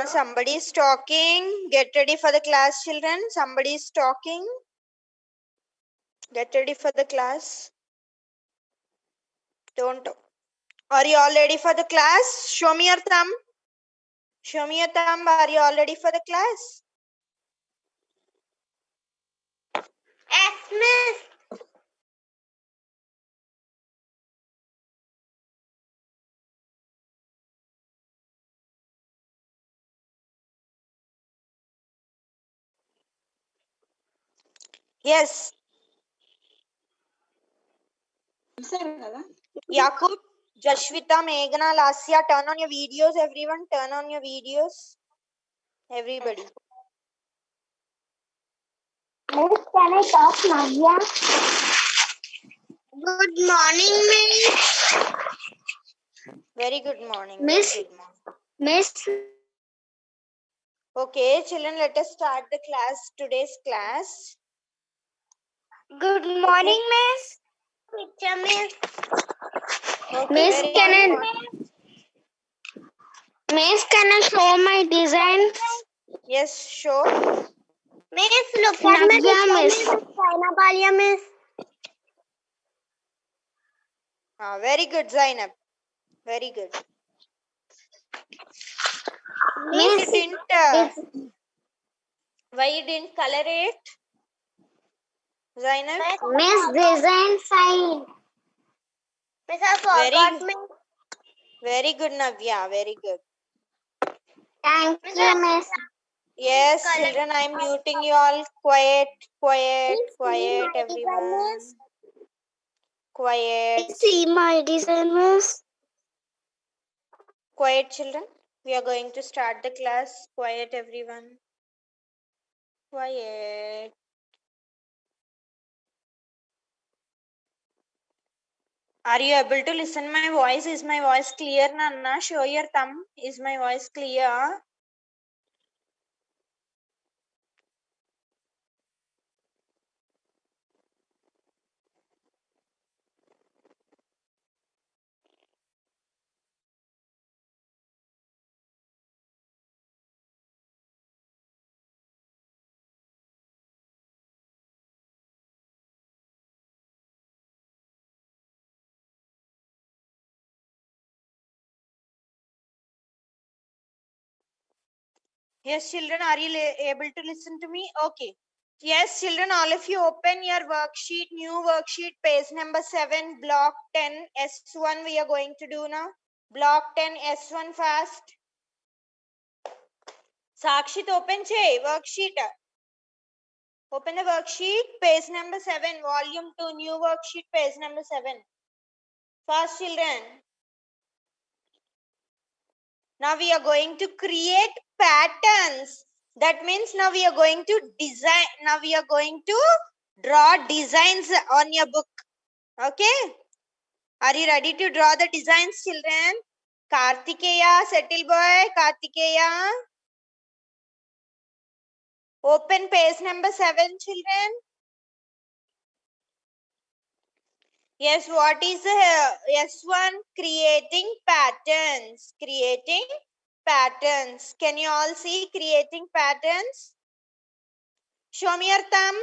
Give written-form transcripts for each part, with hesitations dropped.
Somebody is talking. Get ready for the class, children. Somebody is talking. Get ready for the class. Don't. Are you all ready for the class? Show me your thumb. Show me your thumb. Are you all ready for the class? Yes, miss. Yes. Yakub, Jashvita, Meghna, Lasya, turn on your videos, everyone. Turn on your videos. Everybody. Miss, can I talk, Navya? Good morning, miss. Very good morning. Miss. Very good morning. Miss. Okay, children, let us start the class. Today's class. Good morning, miss. Picture, miss. Okay, Miss, very can good I? morning. Miss, can I show my designs? Yes, sure. Miss, look at my picture, miss. China Balia, miss. Very good, Zainab. Very good. Miss, Why you didn't color it, Zainab? Miss, design sign. Miss, I forgot, miss. Very good, Navya. Very good. Thank you, miss. Yes, children, I'm muting you all. Quiet, quiet, quiet, everyone. Quiet. See my design, miss. Quiet, children. We are going to start the class. Quiet, everyone. Quiet. Are you able to listen my voice? Is my voice clear, Nanna? Show your thumb. Is my voice clear? Yes, children, are you able to listen to me? Okay. Yes, children, all of you open your worksheet, new worksheet, page number 7, block 10, S1 we are going to do now. Block 10, S1 fast. Sakshit, open worksheet. Open the worksheet, page number 7, volume 2, new worksheet, page number 7. Fast, children. Now we are going to create patterns. That means now we are going to design. Now we are going to draw designs on your book. Okay? Are you ready to draw the designs, children? Kartikeya, settle boy, Kartikeya. Open page number 7, children. Yes, what is S1? Creating patterns. Creating patterns. Can you all see creating patterns? Show me your thumb.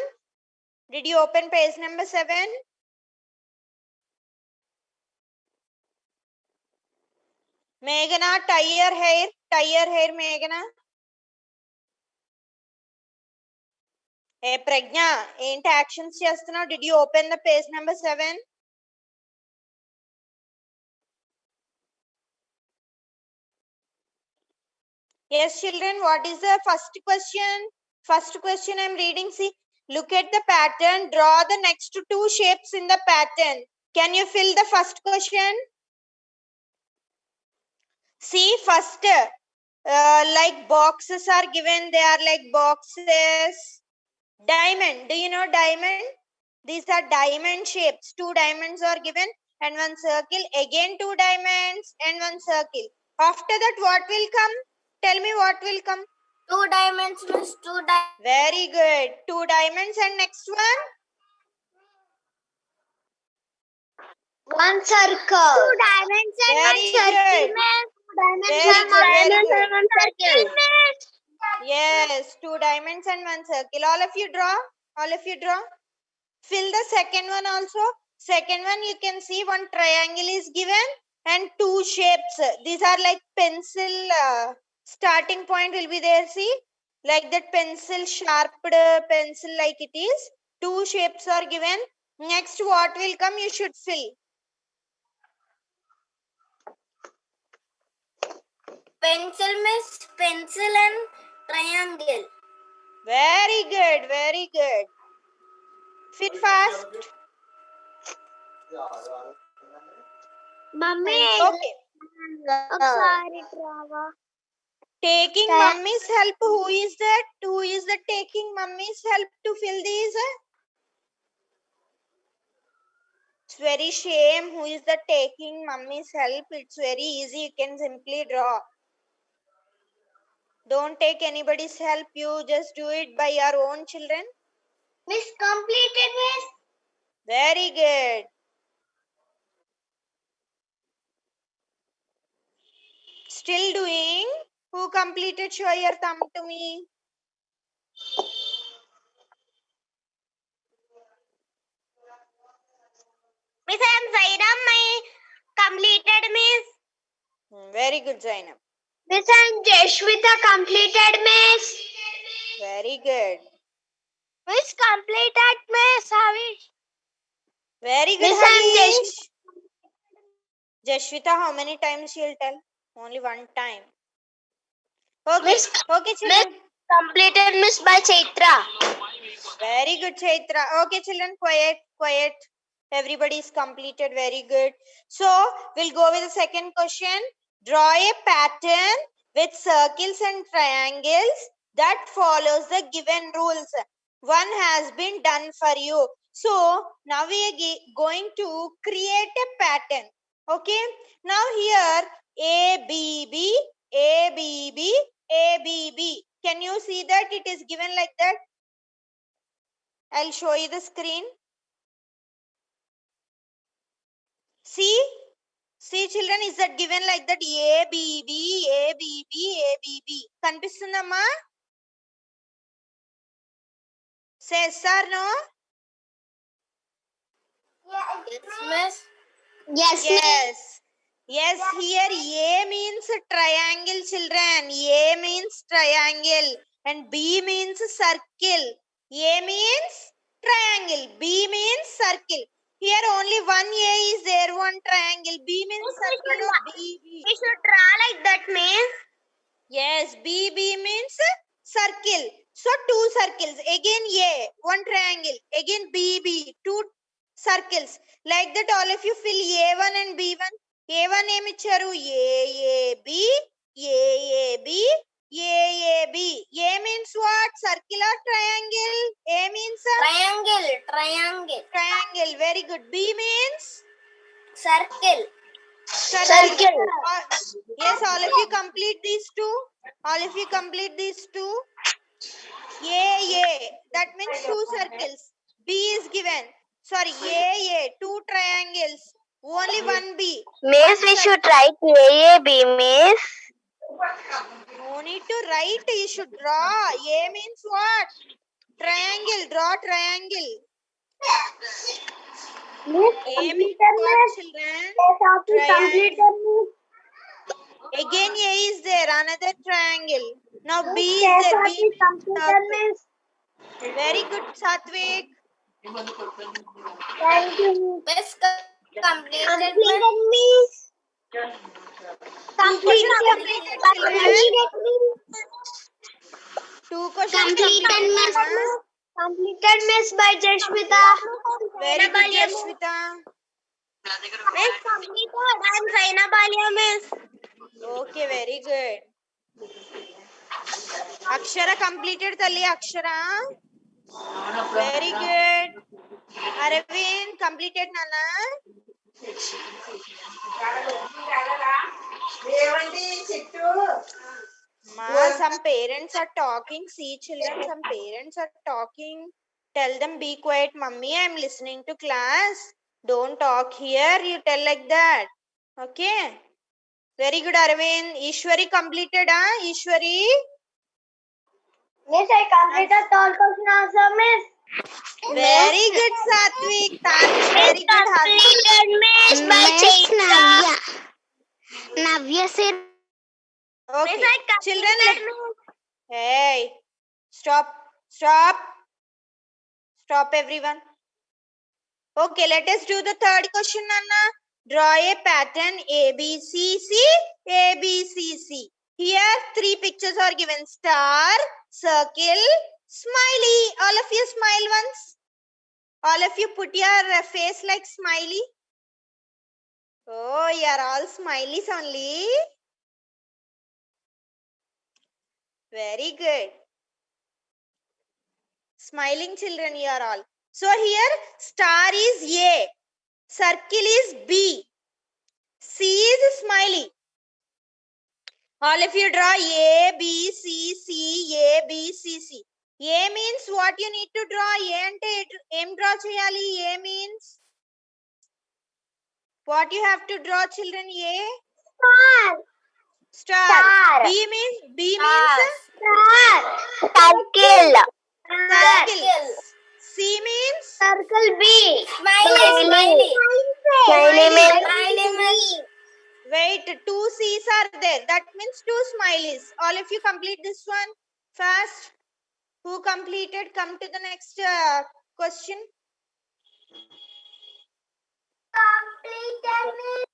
Did you open page number 7? Meghna, tie your hair. Tie your hair, Meghna. Hey, Pragna, ఏంటి actions చేస్తున్నావు? Did you open the page number 7? Yes, children, what is the first question? First question I'm reading. See, look at the pattern. Draw the next two shapes in the pattern. Can you fill the first question? See, first, like boxes are given. They are like boxes. Diamond. Do you know diamond? These are diamond shapes. 2 diamonds are given and 1 circle. Again 2 diamonds and 1 circle. After that, what will come? Tell me what will come. 2 diamonds, miss. 2 diamonds. Very good. 2 diamonds and next one? 1 circle. 2 diamonds and Very 1 circle, good. miss. 2 diamonds Very and good. 1 Very good. one circle. Yes, 2 diamonds and 1 circle. All of you draw. All of you draw. Fill the second one also. Second one you can see one triangle is given and 2 shapes. These are like pencil starting point will be there. See, like that pencil sharpened pencil like it is. 2 shapes are given. Next what will come you should fill. Pencil, miss. Pencil and triangle. Very good, very good. Fill fast. Mummy. Okay. Sorry, Trava. Taking mummy's help. Who is that? Who is that taking mummy's help to fill these? It's very shame. Who is that taking mummy's help? It's very easy. You can simply draw. Don't take anybody's help. You just do it by your own children. Miss completed, miss. Very good. Still doing? Who completed? Show your thumb to me. Miss, I am Zainab. My completed, miss. Very good, Zainab. Miss, I am Jashwita. Completed, miss. Very good. Miss, completed, miss. Havish. Very good, Miss, I am Havish. Jashwita, how many times she'll tell? Only one time. Okay. Miss, Okay, children. Miss, completed, miss, by Chaitra. Very good, Chaitra. Okay, children, quiet, quiet. Everybody is completed. Very good. So, we'll go with the second question. Draw a pattern with circles and triangles that follows the given rules. One has been done for you. So, now we are going to create a pattern. Okay. Now here, A, B, B, A, B, B, A, B, B. Can you see that it is given like that? I'll show you the screen. See? See children, is that given like that? A, B, B, A, B, B, A, B, B. Kanpistundamma? Say yes or no? Yes, miss. Yes, miss. Yes. Yes, here A means triangle, children. A means triangle and B means circle. A means triangle. B means circle. Here only one A is there, one triangle. B means circle of B. We should draw like that, miss. Yes, B means circle. So two circles. Again A, one triangle. Again B, two circles. Like that all of you fill A1 and B1. A1 ఏమి ఇచ్చారు? AAB, AAB, AAB. A means what? Circle or triangle? A means Triangle, triangle. triangle. Very good. B means Circle. circle. Yes, all of you complete these two. All of you complete these two. A. That means two circles. B is given. Sorry, A. Two triangles. Only one B. Miss, we should write AAB, miss. No need to write. You should draw. A means what? Triangle. Draw triangle. A means what, children? Triangle. Again A is there. Another triangle. Now B is there. B means very good, Satvik. Thank you. Miss, completed, miss. Completed, children. Two questions completed, miss. Nana. Completed, miss, by Jashwita. Very good, Jashwita. Miss, completed. I am Zainab Alia, miss. Okay, very good. Akshara completed, Tali Akshara. Very good. Arvind completed, Nana. Ma, some parents are talking. See, children, some parents are talking. Tell them, be quiet, mummy. I'm listening to class. Don't talk here. You tell like that. Okay? Very good, Arvind. Ishwari completed, huh? Ishwari. Miss, I completed all question answer, Miss. Very good, Satvik. Thanks. Very good. Completed, Miss. Miss Navya. Navya said Okay. Miss, I Children, completed, Miss. hey, stop, stop, stop, everyone. Okay, let us do the third question, Anna. Draw a pattern ABCC, ABCC. Here, three pictures are given: star, circle, smiley. All of you smile once. All of you put your face like smiley. Oh, you are all smileys only. Very good. Smiling children, you are all. So here, star is A, circle is B, C is smiley. All of you draw A, B, C, C, A, B, C, C. A means what you need to draw. A ante em draw cheyali. A means what you have to draw, children. A Star. star. Star. B means Star. Circle. circle. C means Circle B. Smiley. Smiley. Wait, two C's are there. That means two smileys. All of you complete this one fast. Who completed? Come to the next question. Completed.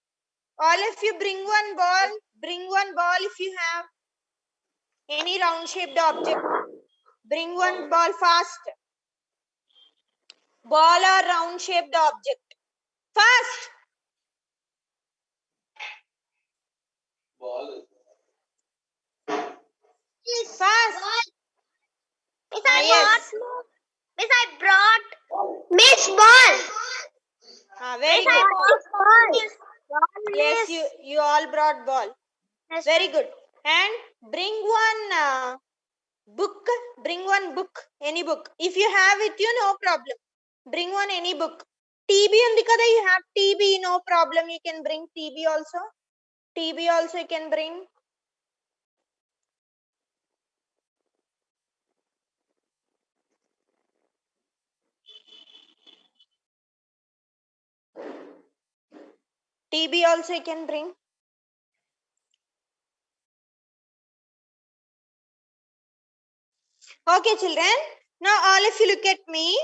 All of you bring one ball. Bring one ball if you have any round shaped object. Bring one ball fast. Ball or round shaped object. Fast. Fast. Miss, Yes. Miss, I brought. Miss Ball. Very Miss, I good. brought ball. Yes, you all brought ball. Yes, Very good. And bring one book. Bring one book. Any book. If you have with you, no problem. Bring one any book. TB undi kada, you have TB, no problem. You can bring TB also. TB also you can bring. TB also you can bring. Okay, children. Now all of you look at me.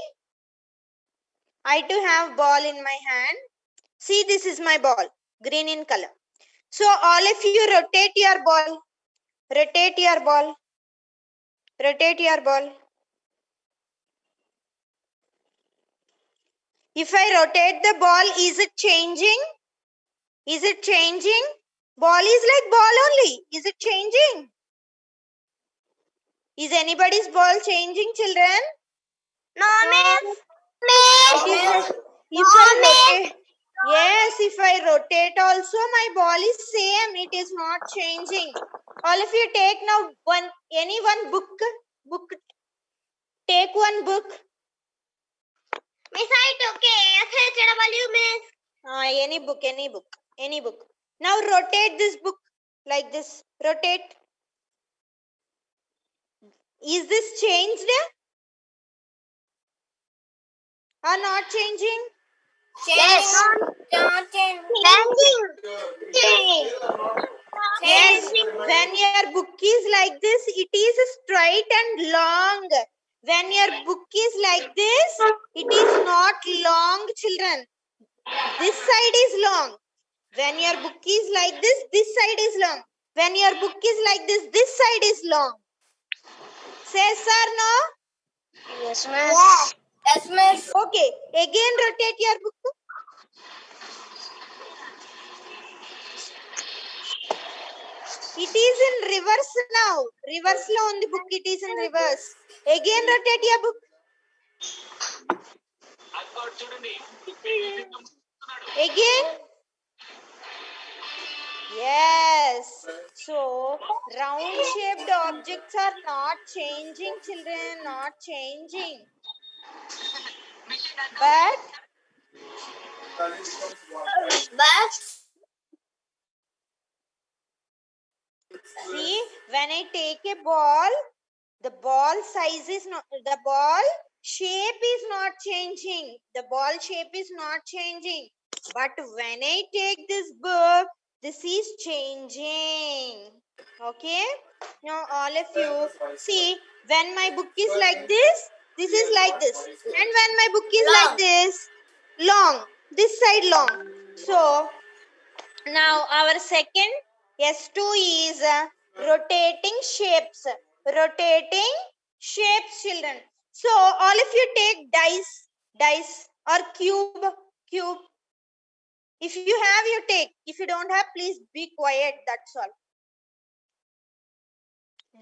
I too have ball in my hand. See, this is my ball. Green in color. So all of you rotate your ball. Rotate your ball. Rotate your ball. If I rotate the ball, is it changing? Is it changing? Ball is like ball only. Is it changing? Is anybody's ball changing, children? No, Miss. It is like, if I rotate, yes, if I rotate also, my ball is same. It is not changing. All of you take now any one book. Take one book. Miss, I took ASHW, Miss. Any book. Now rotate this book like this. Rotate. Is this changed or not changing? Yes. Changing. Yes. When your book is like this, it is straight and long. When your book is like this, it is not long, children. This side is long. When your book is like this side is long. When your book is like this side is long. Say yes or no? Yes, Miss. Yes, Miss. Okay. Again rotate your book. It is in reverse now. Reverse lo on the book. It is in reverse. Again rotate your book. Again. Yes. So round shaped objects are not changing, children. Not changing. But See, when I take a ball, the ball size is not, the ball shape is not changing. The ball shape is not changing. But when I take this book, this is changing. Okay? Now all of you, see, when my book is like this is like this. And when my book is like this, long, this side long. So, now our second S2 is rotating shapes. Rotating shapes, children. So all of you take dice or cube. If you have, you take. If you don't have, please be quiet. That's all.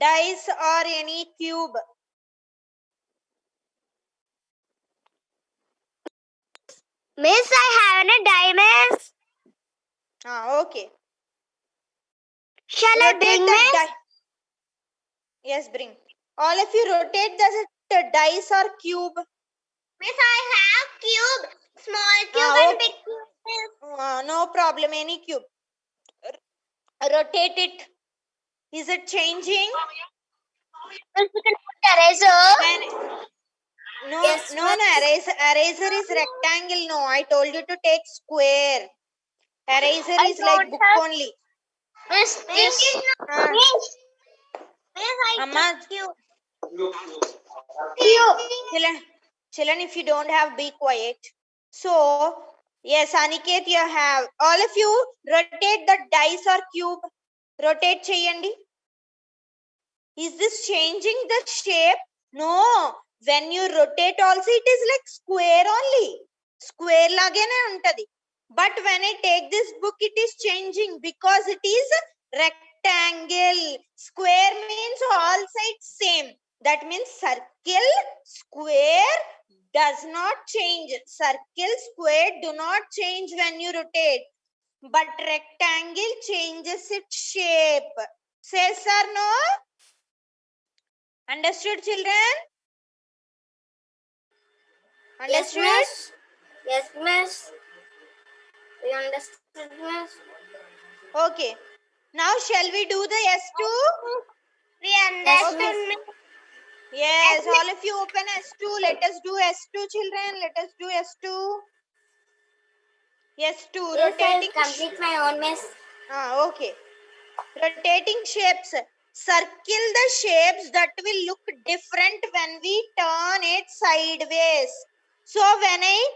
Dice or any cube. Miss, I have a diamonds. Okay. Shall I Rotate bring, the Miss? die. Yes, bring. All of you rotate the dice or cube. Miss, I have cube. Small cube and Okay. big cube. No problem. Any cube. Rotate it. Is it changing? Miss, you can put eraser. When, no, eraser is rectangle. No, I told you to take square. Eraser I is like don't book have- only. Miss, this. Miss, I Amma, took cube. children, if you don't have, be quiet. So, yes, Aniket, you have. All of you, rotate the dice or cube. Rotate cheyandi. Is this changing the shape? No. When you rotate also, it is like square only. Square lagene untadi. But when I take this book, it is changing because it is rectangle. Square means all sides same. That means circle, square does not change. Circle, square do not change when you rotate. But rectangle changes its shape. Says or no? Understood, children? Understood? Yes, Miss. We understood, Miss. Okay. Now shall we do the S2? We understood, Miss. Yes, all of you open S2. Let us do S2, children. Let us do S2. S2. Yes, Rotating. I'll complete my own, Miss. Okay. Rotating shapes. Circle the shapes that will look different when we turn it sideways. So when I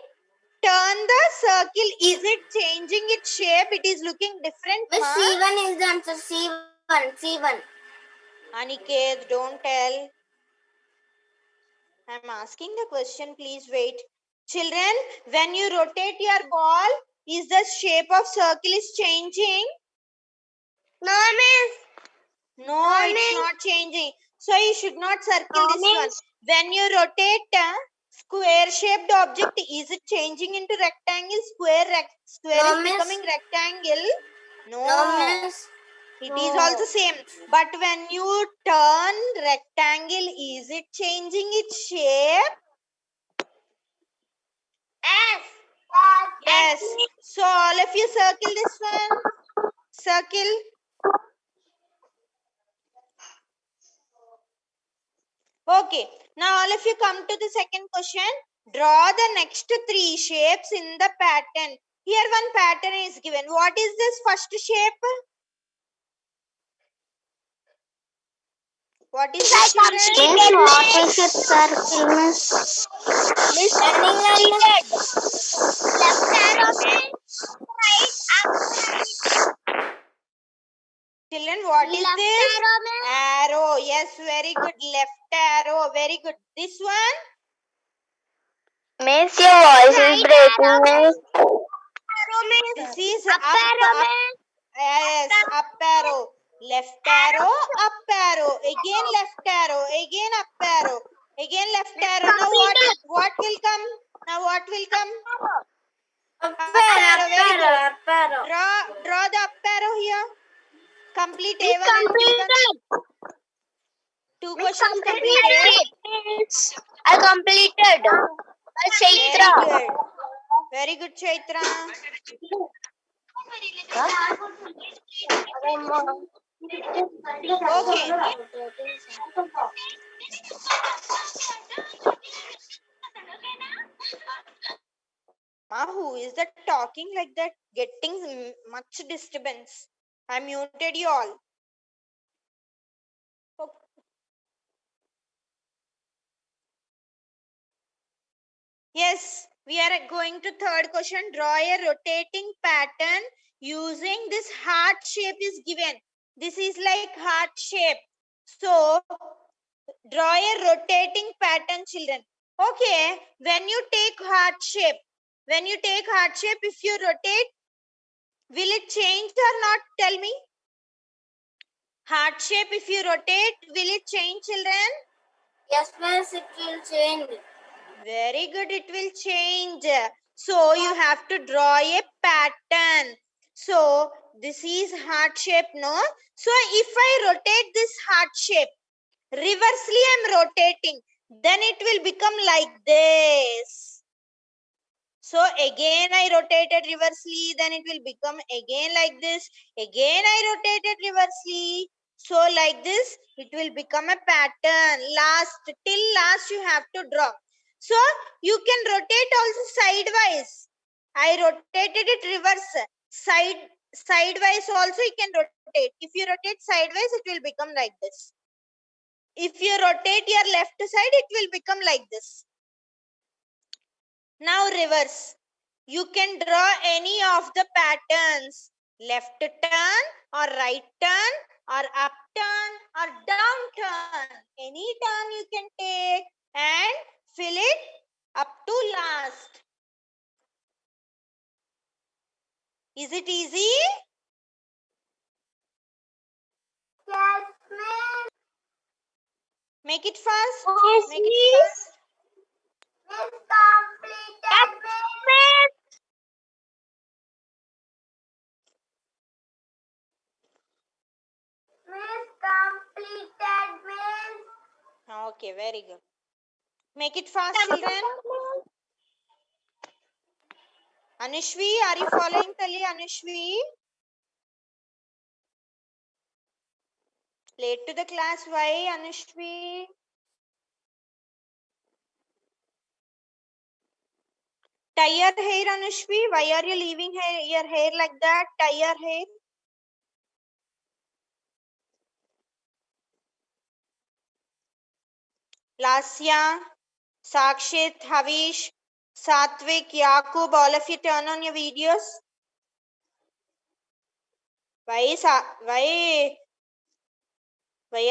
turn the circle, is it changing its shape? It is looking different, Miss, ma? C1 is the answer. C1. Aniket, don't tell. I'm asking the question, please wait. Children, when you rotate your ball, is the shape of circle is changing? No, Miss. No, it's not changing. So you should not circle this one. When you rotate square-shaped object, is it changing into rectangle? Square No, is miss. becoming rectangle? No, No. Miss. It is also same. But when you turn rectangle, is it changing its shape? S. Yes. So all of you circle this one. Circle. Okay. Now all of you come to the second question. Draw the next three shapes in the pattern. Here one pattern is given. What is this first shape? What is this, children? Miss, what is it, circle, Miss? Miss, completed. Left arrow, Miss. Right up. Children, what is Left this? arrow, Miss. Arrow. Yes, very good. Left arrow. Very good. This one? Miss, your voice is breaking, Miss. Arrow, Miss. This is Up arrow, Miss. Yes, up arrow. Left arrow, up arrow. Again left arrow. Again up arrow. Again left arrow. Now what will come? Now what will come? Up arrow. Very good. up arrow. Draw the up arrow here. Complete Miss A1 and B1. completed. Two Miss questions completed. completed. I completed. Very good. Very good, Chaitra. Okay. Who is that talking like that? Getting much disturbance. I muted you all. Yes, we are going to third question. Draw a rotating pattern using this heart shape is given. This is like heart shape. So, draw a rotating pattern, children. Okay, when you take heart shape, if you rotate, will it change or not? Tell me. Heart shape, if you rotate, will it change, children? Yes, miss, it will change. Very good, it will change. So you have to draw a pattern. So this is heart shape, no? So if I rotate this heart shape, reversely I am rotating, then it will become like this. So again I rotated reversely, then it will become again like this. Again I rotated reversely. So like this, it will become a pattern. Till last you have to draw. So you can rotate also sidewise. I rotated it reverse. Sidewise also you can rotate. If you rotate sideways, it will become like this. If you rotate your left side, it will become like this. Now reverse. You can draw any of the patterns. Left turn or right turn or up turn or down turn. Any turn you can take and fill it up to last. Is it easy? Yes, miss. Make it fast. Yes, Make it miss. fast. Miss completed, miss. Miss completed, miss. Okay, very good. Make it fast, children. Anushvi, are you following Tali? Anushvi? Late to the class, why, Anushvi? Tie your hair, Anushvi. Why are you leaving your hair like that? Tie your hair. Lasya, Sakshit, Havish, Satvik, Yakub, all of you turn on your videos. Why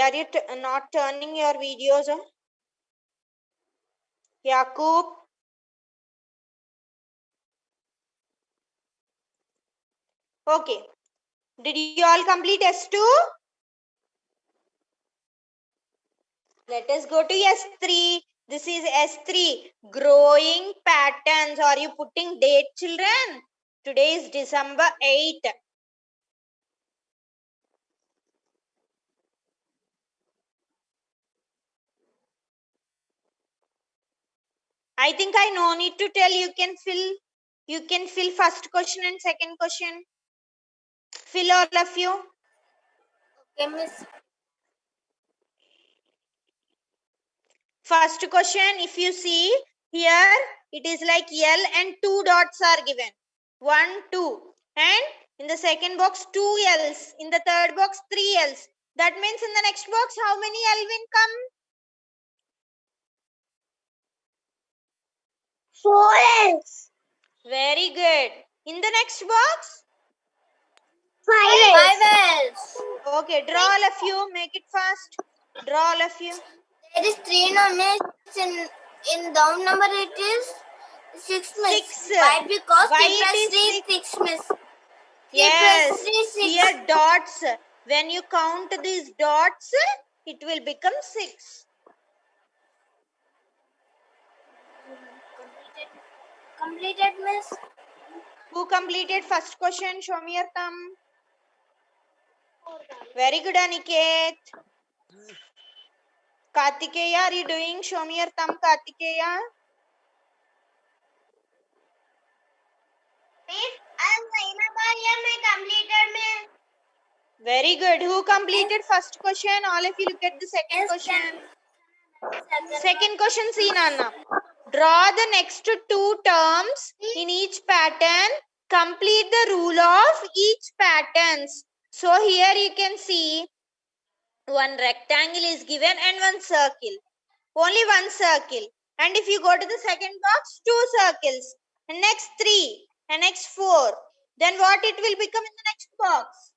are you not turning your videos? Yakub? Okay. Did you all complete S2? Let us go to S3. This is S3. Growing patterns. Are you putting date, children? Today is December 8th. I think I no need to tell. You can fill first question and second question. Fill all of you. Okay, miss. First question, if you see here, it is like L and 2 dots are given. 1, 2. And in the second box, 2 L's. In the third box, 3 L's. That means in the next box, how many L will come? 4 L's. Very good. In the next box? 5 L's. 5 L's. Okay, draw all of you. Make it fast. Draw all of you. There is 3 no, miss. In down number it is 6, miss. 6. Why? Because Why 3 it plus is 3, 6, miss. 3 Yes, plus 3, 6. here dots. When you count these dots, it will become 6. Completed, miss. Who completed first question? Show me your thumb. Very good, Aniket. Kartikeya, are you doing? Show me your thumb, Kartikeya. Miss, I am Zainab Arya. I completed, miss. Very good. Who completed first question? All of you look at the second Yes, question. second Second question, see Nana. Draw the next two terms in each pattern. Complete the rule of each patterns. So here you can see one rectangle is given and one circle. Only one circle. And if you go to the second box, two circles. And next three. And next four. Then what it will become in the next box?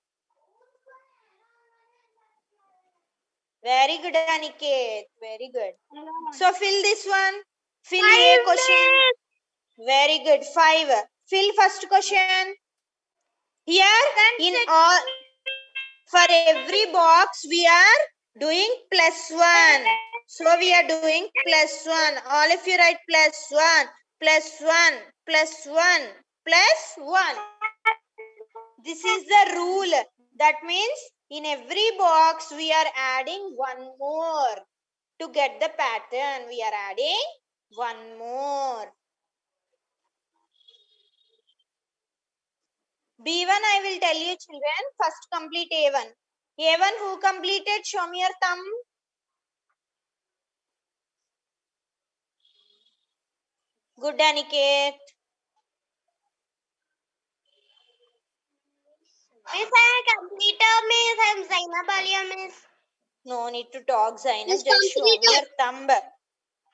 Very good, Aniket. Very good. So fill this one. Fill A question. Very good. 5. Fill first question. Here in all, for every box we are doing +1. So we are doing +1. All of you write +1, +1, +1, +1. This is the rule. That means in every box we are adding one more. To get the pattern, we are adding one more. B1 I will tell you children. First complete A1. A1 who completed? Show me your thumb. Good, Aniket. Miss, I completed, Miss. I'm Zainab Alia, Miss. No need to talk, Zainab. Miss, Just show me your thumb.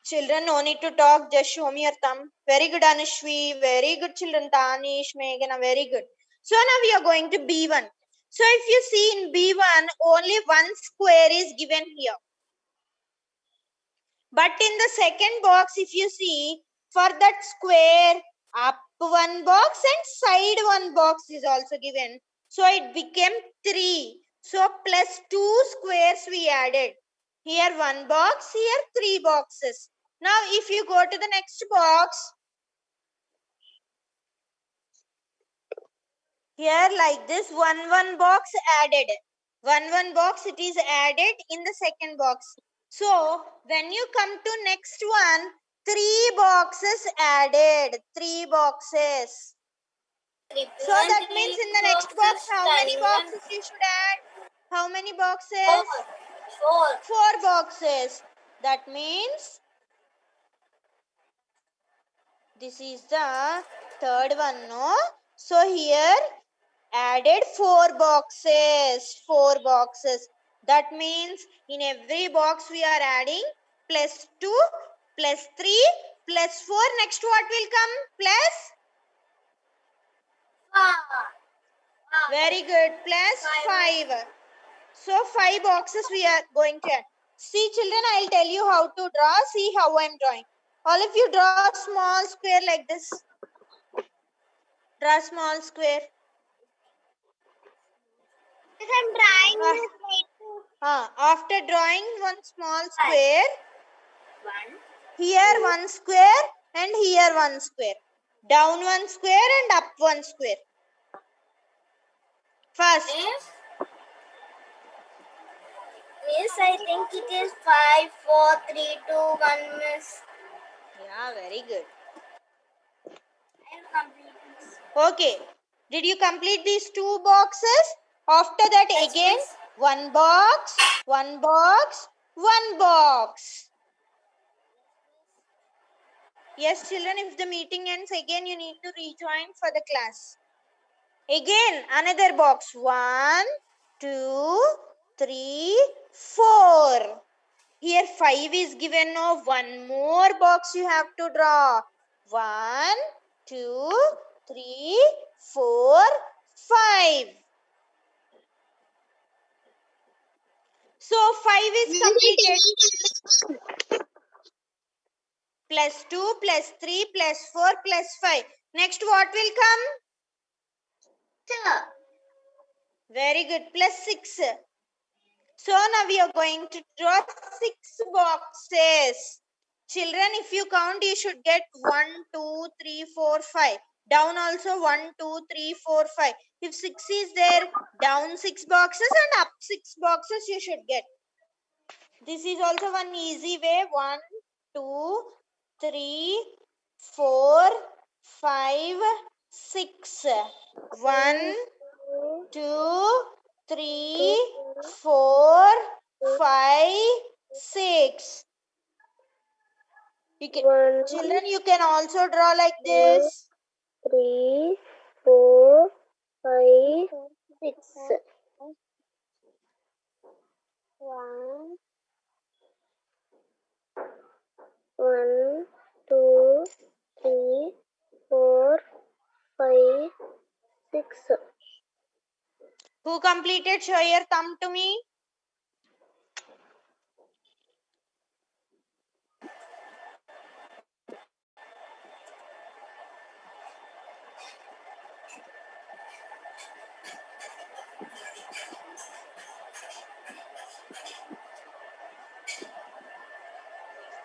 Children, no need to talk. Just show me your thumb. Very good, Anushvi. Very good, children. Tanish, Meghana. Very good. So now we are going to B1. So if you see in B1, only one square is given here. But in the second box, if you see, for that square, up one box and side one box is also given. So it became 3. So plus 2 squares we added. Here one box, here 3 boxes. Now if you go to the next box, here like this, one box added. One box it is added in the second box. So when you come to next one, 3 boxes added. 3 boxes. So that means in the next box, how many boxes you should add? How many boxes? 4 boxes. That means this is the third one, no? So here added 4 boxes. 4 boxes. That means in every box we are adding +2, +3, +4. Next what will come? Plus? Very good. +5. So 5 boxes we are going to add. See children, I'll tell you how to draw. See how I'm drawing. All of you draw a small square like this. Draw a small square. Miss, I'm trying. After drawing one small square, here one square and here one square. Down one square and up one square. First. Miss, I think it is 5, 4, 3, 2, 1, Miss. Yeah, very good. I'll complete this. Okay. Did you complete these 2 boxes? After that Yes, again, miss. one box, one box, one box. Yes, children, if the meeting ends again, you need to rejoin for the class. Again, another box. 1, 2, 3, 4. Here 5 is given. Now one more box you have to draw. 1, 2, 3, 4, 5. So 5 is completed. +2, +3, +4, +5. Next what will come? Very good. +6. So now we are going to draw 6 boxes. Children, if you count, you should get 1, 2, 3, 4, 5. Down also 1, 2, 3, 4, 5. If 6 is there, down 6 boxes and up 6 boxes you should get. This is also one easy way. 1, 2, 3, 4, 5, 6. 1, 2, 3, 4, 5, 6. Children, you can also draw like this. 3, 4, 5, 6. 1, 2, 3, 4, 5, 6. Who completed? Show your thumb to me.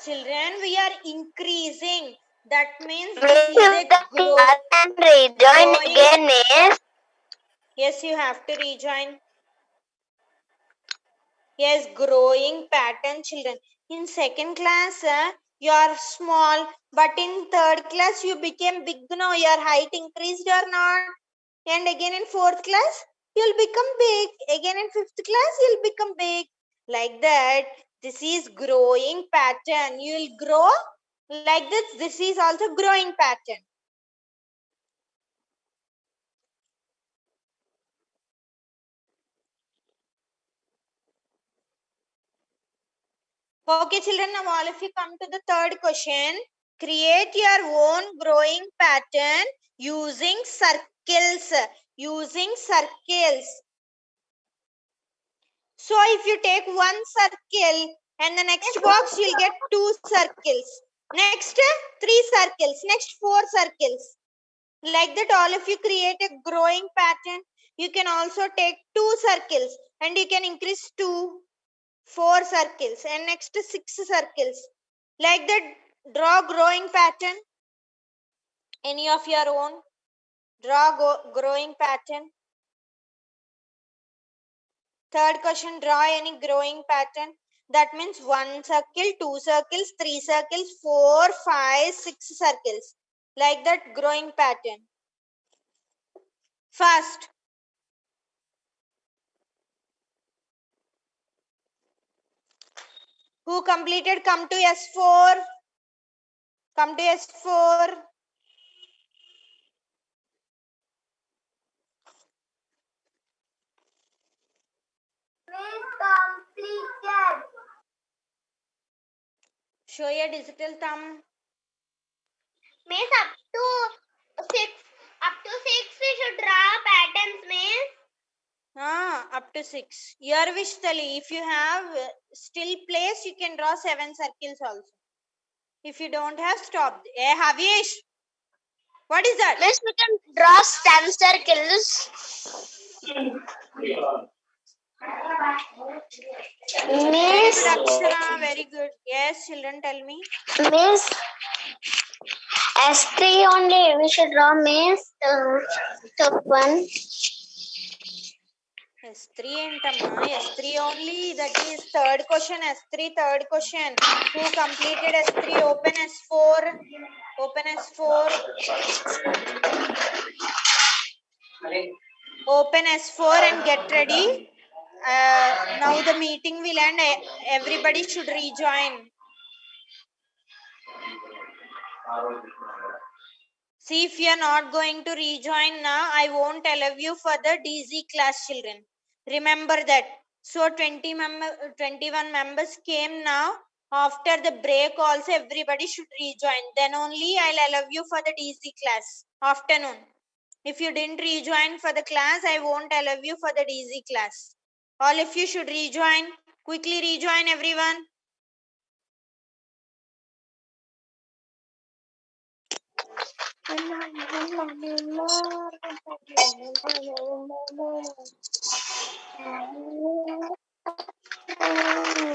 Children, we are increasing. That means this is a Rejoin again, Miss. Yes, you have to rejoin. Yes, growing pattern, children. In second class, you are small, but in third class, you became big. No, your height increased or not? And again in fourth class, you'll become big. Again in fifth class, you'll become big. Like that, this is growing pattern. You'll grow like this. This is also growing pattern. Okay, children, now all of you come to the third question. Create your own growing pattern using circles. Using circles. So if you take one circle and the next box, you'll get 2 circles. Next, 3 circles. Next, 4 circles. Like that, all of you create a growing pattern. You can also take 2 circles and you can increase 2. 4 circles and next 6 circles. Like that, draw growing pattern. Any of your own. Draw growing pattern. Third question, draw any growing pattern. That means 1 circle, 2 circles, 3 circles, 4, 5, 6 circles. Like that, growing pattern. Fast. Who completed? Come to S4. Come to S4. Completed. Show your digital thumb. Miss, up to 6 we should draw patterns, Miss. Up to 6. Your wish, Tali. If you have still place, you can draw 7 circles also. If you don't have, stop. Hey, Havish. What is that? Miss, we can draw 10 circles. Miss. Very good, Akshara. Very good. Yes, children, tell me. Miss, S3 only we should draw, Miss. Top one. S3 entama. S3 only. That is third question. S3 third question. Who completed S3? Open S4. Open S4. Open S4 and get ready. Now the meeting will end. Everybody should rejoin. See, if you are not going to rejoin now, I won't allow you for the DZ class, children. Remember that. So 21 members came now. After the break also, everybody should rejoin. Then only I'll allow you for the DZ class. Afternoon. If you didn't rejoin for the class, I won't allow you for the DZ class. All of you should rejoin. Quickly rejoin, everyone.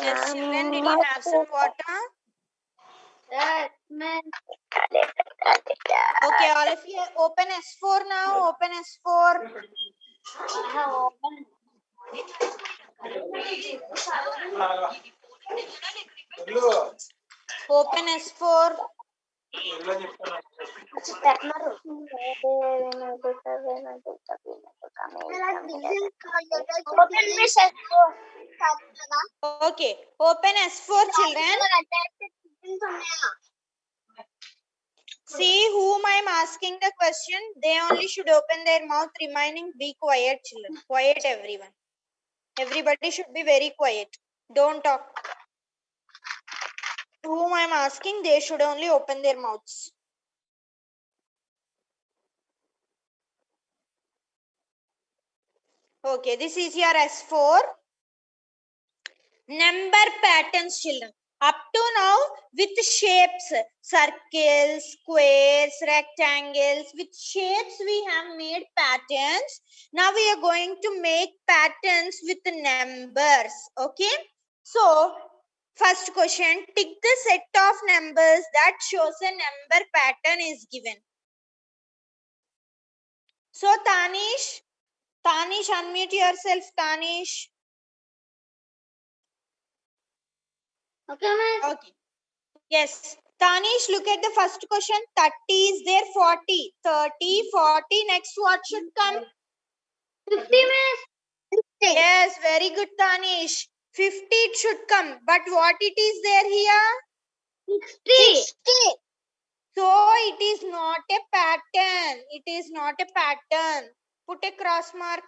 Yes, children, did you have some water? Yes, Miss. Okay, all of you open S4 now. Open S4. Open S4. Open Miss S4. Okay, open S4 children. See whom I am asking the question. They only should open their mouth. Remaining, be quiet children. Quiet everyone. Everybody should be very quiet. Don't talk. Whom I am asking, they should only open their mouths. Okay, this is your S4. Number patterns children. Up to now with shapes, circles, squares, rectangles, with shapes we have made patterns. Now we are going to make patterns with numbers. Okay. So first question, tick the set of numbers that shows a number pattern is given. So Tanish, unmute yourself, Tanish. Okay, Miss. Okay. Yes. Tanish, look at the first question. 30 is there, 40. 30, 40. Next, what should come? 50, Miss. 50. Yes, very good, Tanish. 50 it should come. But what it is there here? 60. So, it is not a pattern. It is not a pattern. Put a cross mark.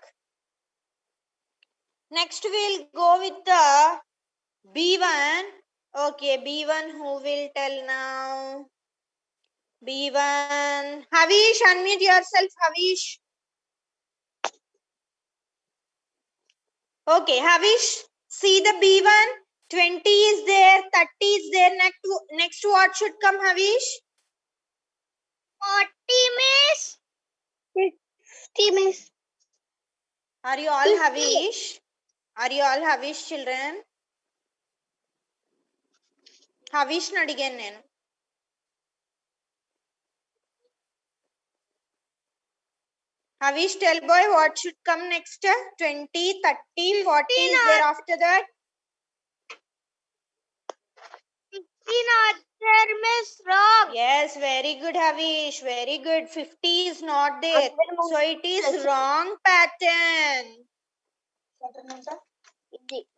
Next, we'll go with the B1. Okay, B1, who will tell now? B1. Havish, unmute yourself, Havish. Okay, Havish, see the B1. 20 is there, 30 is there. Next what should come, Havish? 40, Miss. 50, Miss. Are you all Havish? Are you all Havish children? Havish nadigan nenu. Havish, tell boy what should come next? 20, 30, 40 is there after that? 50 not there, Miss. Wrong. Yes, very good, Havish. Very good. 50 is not there. So it is wrong pattern.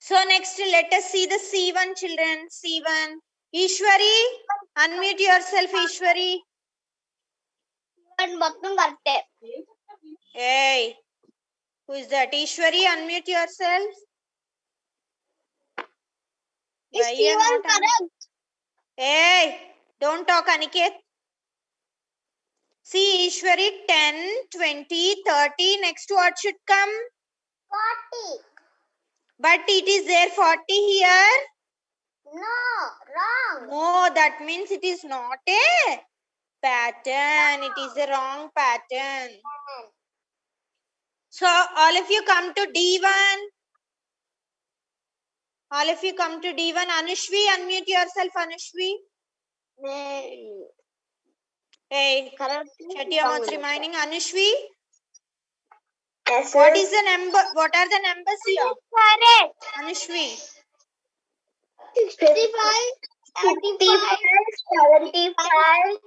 So next, let us see the C1 children. C1. Ishwari, unmute yourself, Ishwari. Hey, who is that? Ishwari, unmute yourself. Is Why you are C1 not un- correct? Hey, don't talk, Aniket. See, Ishwari, 10, 20, 30. Next, what should come? 40. But it is there 40 here. No, wrong. No, that means it is not a pattern. It is a wrong pattern. So, all of you come to D1. All of you come to D1. Anushvi, unmute yourself, Anushvi. Hey, shut your mouth remaining. Anushvi, Yes, what is the number? What are the numbers here? correct. Anushvi, 65, 75, 75,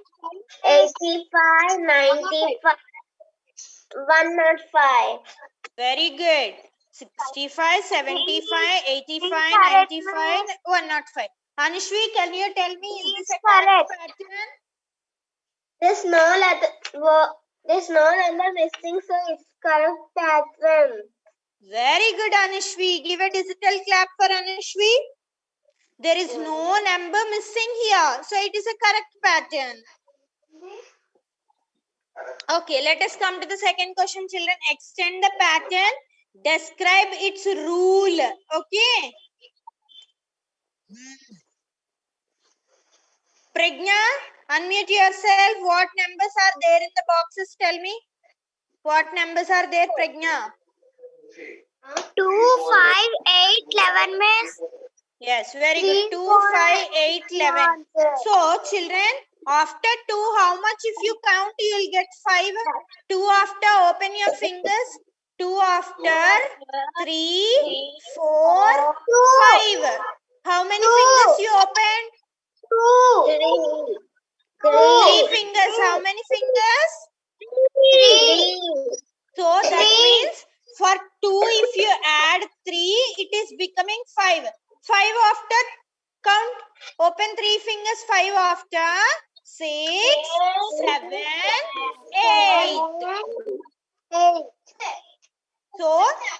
85, 95, 105. very good. 65, 75, 85, 95, 105. Anushvi, can you tell me, is this a correct pattern? There's no number missing, so it's correct pattern. Very good, Anushvi. Give a digital clap for Anushvi. There is no number missing here. So it is a correct pattern. Okay, let us come to the second question, children. Extend the pattern. Describe its rule. Okay. Pragna, unmute yourself. What numbers are there in the boxes? Tell me. What numbers are there, Pragna? 2, 5, 8, 11, miss. Yes, very good. 2, 5, 8, 11. So, children, after 2, how much if you count, you will get 5. 2 after, open your fingers. 2 after, 3, 4, 5. How many fingers you opened? 2. Three fingers. How many fingers? Three. So that means for 2, if you add 3, it is becoming 5. 5 after, count, open 3 fingers, 5 after, 6, 7, 8. So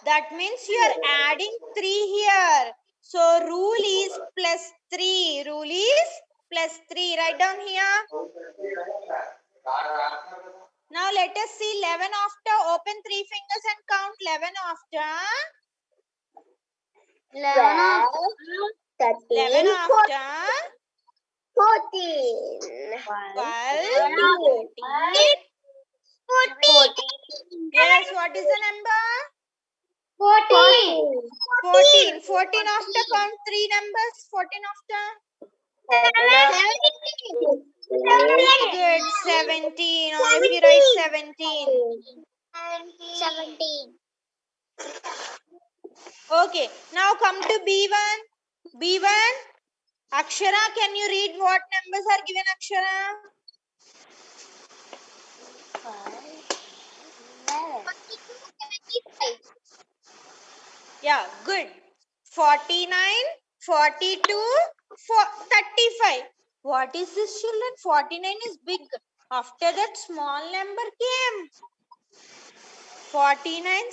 that means you are adding 3 here. So rule is plus 3. Rule is plus 3. Write down here. Now let us see 11 after. Open 3 fingers and count 11 after. 11 after. 14. 12, 13. 14. Yes, what is the number? 14. 14. 14 after, count 3 numbers. 14 after. Very good. 17. All of you write 17. 17. Okay. Now come to B1. B1. Akshara, can you read what numbers are given, Akshara? 25. Yeah, good. 49, 42, 35. What is this, children? 49 is big. After that, small number came. 49,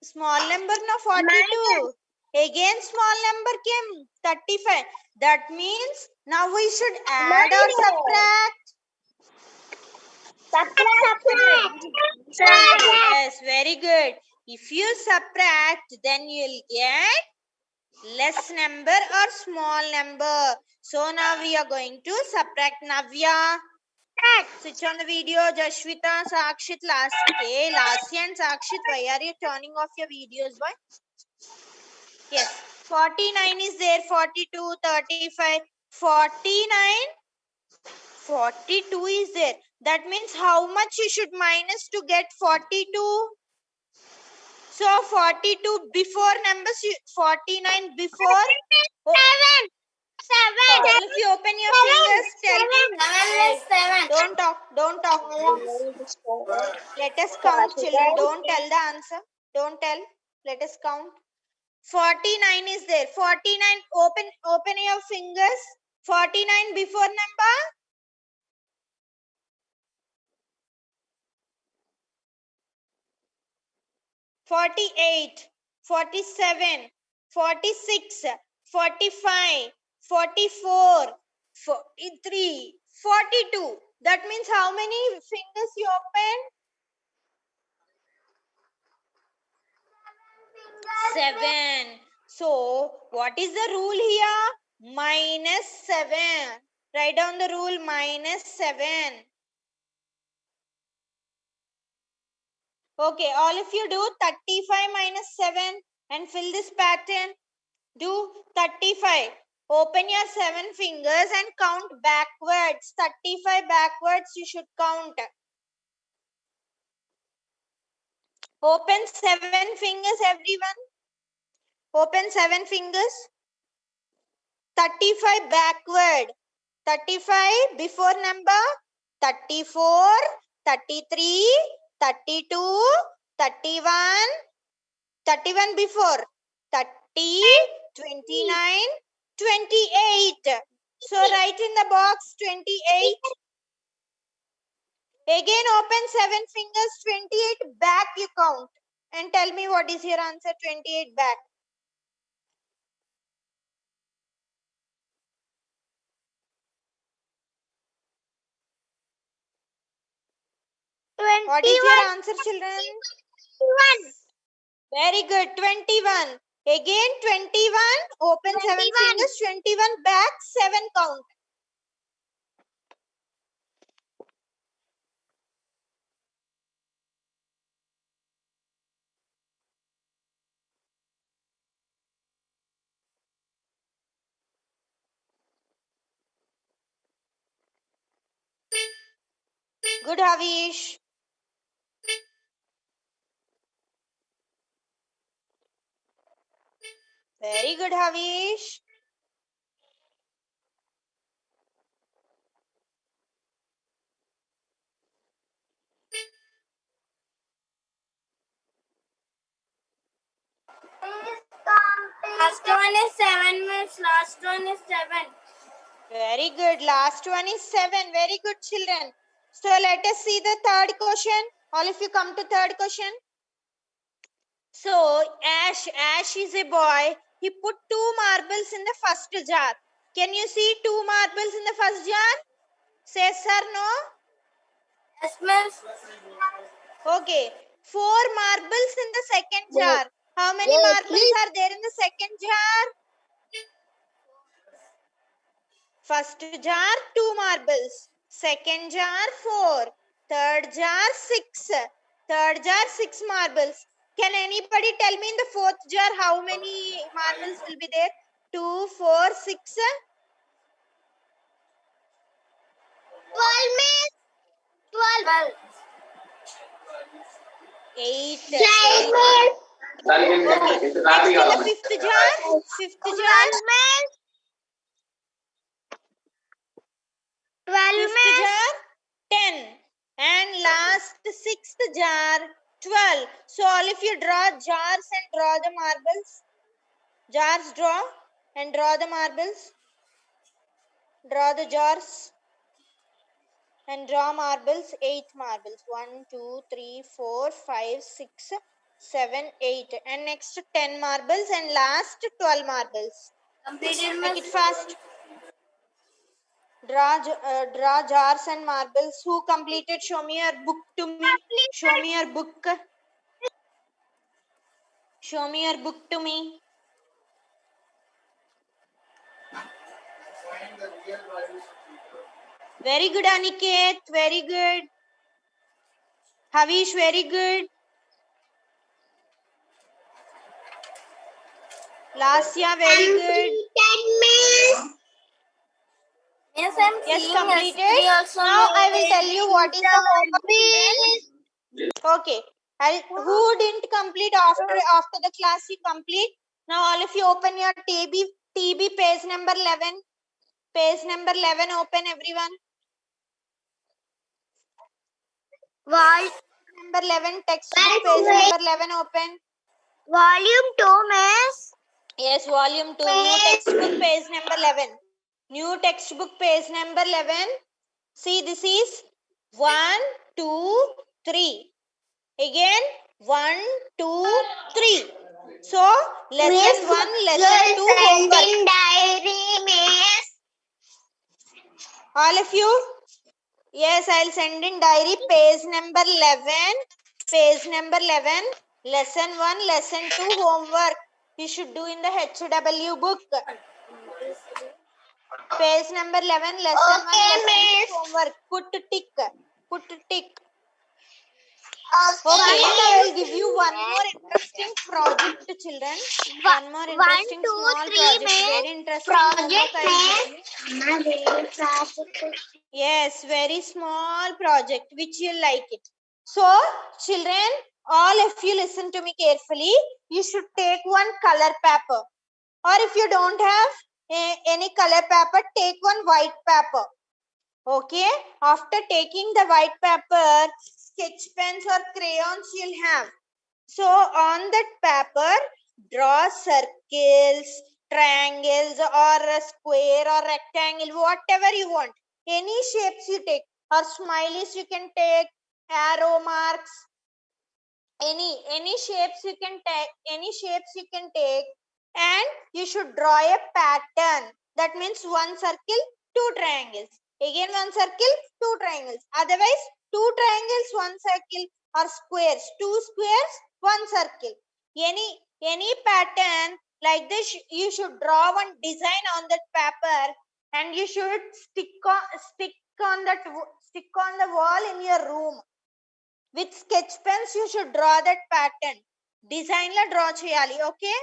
small number, no, 42. Again, small number came, 35. That means now we should add or subtract. Subtract. Yes, very good. If you subtract, then you'll get less number or small number. So now we are going to subtract. Navya, switch on the video. Jashwita, Sakshit, Lasya and Sakshit, why are you turning off your videos, boy? Yes, 49 is there, 42, 35, 49, 42 is there. That means how much you should minus to get 42? So 42 before numbers, 49 before. Seven. All of you open your fingers. Tell me. 7 is 7. Don't talk. Don't talk. Let us count, children. Don't tell the answer. Don't tell. Let us count. 49 is there. 49. Open your fingers. 49 before number. 48, 47, 46, 45, 44, 43, 42. That means how many fingers you open? 7. So, what is the rule here? Minus 7. Write down the rule, minus 7. Okay, all of you do 35 minus 7 and fill this pattern. Do 35. Open your 7 fingers and count backwards. 35 backwards you should count. Open 7 fingers, everyone. Open 7 fingers. 35 backward. 35 before number. 34, 33, 32, 31. 31 before. 30, 29, 28. So write in the box 28. Again open 7 fingers, 28 back you count. And tell me what is your answer, 28 back. What is your answer, children? 21. Very good, 21. Again 21, open 7 fingers, 21 back, 7 count. Good, Havish. Very good, Havish. Last one is 7, miss. Last one is 7. Very good. Last one is 7. Very good, children. So let us see the third question. All of you come to third question. So Ash is a boy. He put 2 marbles in the first jar. Can you see 2 marbles in the first jar? Say yes or no? Yes, miss. Okay. 4 marbles in the second jar. How many Yes, marbles please. are there in the second jar? First jar 2 marbles. Second jar 4. Third jar 6. Third jar 6 marbles. Can anybody tell me in the fourth jar how many marbles will be there? 2, 4, 6. 12, miss. 12. 8. 8, miss. Okay. Next in the fifth jar. Fifth 12, jar. miss. 12, Fifth miss. jar 10. And last sixth jar 12. So all of you draw jars and draw the marbles. Jars draw and draw the marbles. Draw the jars and draw marbles. 8 marbles. 1, 2, 3, 4, 5, 6, 7, 8. And next 10 marbles and last 12 marbles. Completed, Make it miss. fast. Draw jars and marbles. Who completed? Show me your book to me. Show me your book. Show me your book to me. Very good, Aniket. Very good. Havish, very good. Lasya, very good. Miss. Yes, I'm Yes, seeing completed. yesterday also. Now I will tell you what is the homework, Miss. children. Okay. Who didn't complete after the class you complete? Now all of you open your TB page number 11. Page number 11 open, everyone. Vol Number 11 textbook page number 11 open. Volume 2, miss. Yes, volume 2 new textbook page number 11. New textbook page number 11. See, this is 1, 2, 3. Again 1, 2, 3. So lesson 1, lesson 2 homework. Sending diary, miss. All of you? Yes, I'll send in diary page number 11. Page number 11. Lesson 1, lesson 2 homework. You should do in the HW book. Page number 11, lesson 1, Okay, lesson 2 miss. homework. Put tick. Put tick. Okay, Okay, now I will give miss. you one more interesting project, children. One more 1, interesting 2, small 3, project. miss. Very interesting Project, homework I will give you. miss. Yes, very small project which you like it. So, children, all of you listen to me carefully. You should take one color paper. Or if you don't have any color paper, take one white paper. Okay, after taking the white paper, sketch pens or crayons you'll have. So on that paper, draw circles, triangles or a square or rectangle, whatever you want. Any shapes you take, or smileys you can take, arrow marks, any shapes you can take, and you should draw a pattern. That means one circle, 2 triangles. Again one circle, 2 triangles. Otherwise 2 triangles, 1 circle, or squares, 2 squares, 1 circle. Any pattern like this you should draw one design on that paper, and you should stick on the wall in your room. With sketch pens you should draw that pattern. Design la draw cheyali, okay?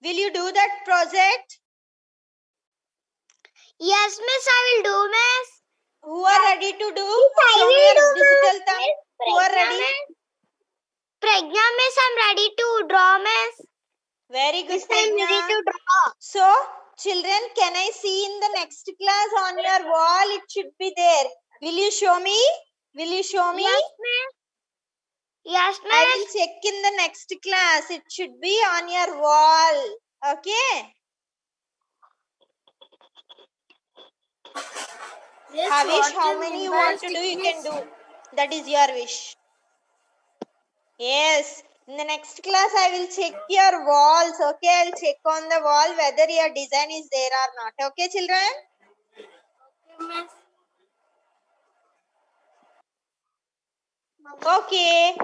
Will you do that project? Yes, miss, I will do, miss. Who are ready to do? I Show me will your do, digital miss. thumb. Who are ready? Pragna, miss, I'm ready to draw, miss. Very good, Miss, I'm ready Pragna. to draw. So, children, can I see in the next class on your wall? It should be there. Will you show me? Will you show me? Yes, miss. Yes, I miss. will check in the next class. It should be on your wall. Okay. Yes, Havish, what how you many mean you by want to do, you can thickness? do. That is your wish. Yes. In the next class, I will check your walls. Okay, I'll check on the wall whether your design is there or not. Okay, children? Miss. Okay.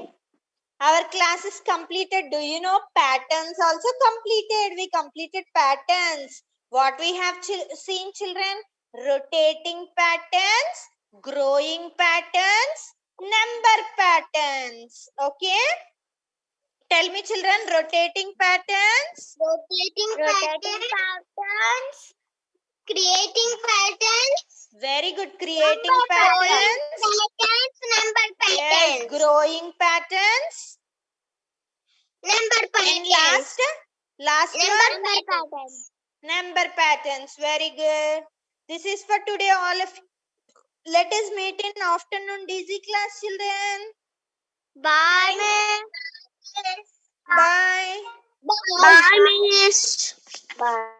Our class is completed. Do you know patterns also completed? We completed patterns. What we have seen, children? Rotating patterns, growing patterns, number patterns. Okay? Tell me, children, rotating patterns. Rotating patterns. Creating patterns. Very good. Creating patterns. Number Yes. patterns. Growing patterns. Number And patterns. last one. Number patterns. Number patterns. Very good. This is for today, all of you. Let us meet in afternoon DZ class, children. Bye. Bye. Bye, Miss. Bye.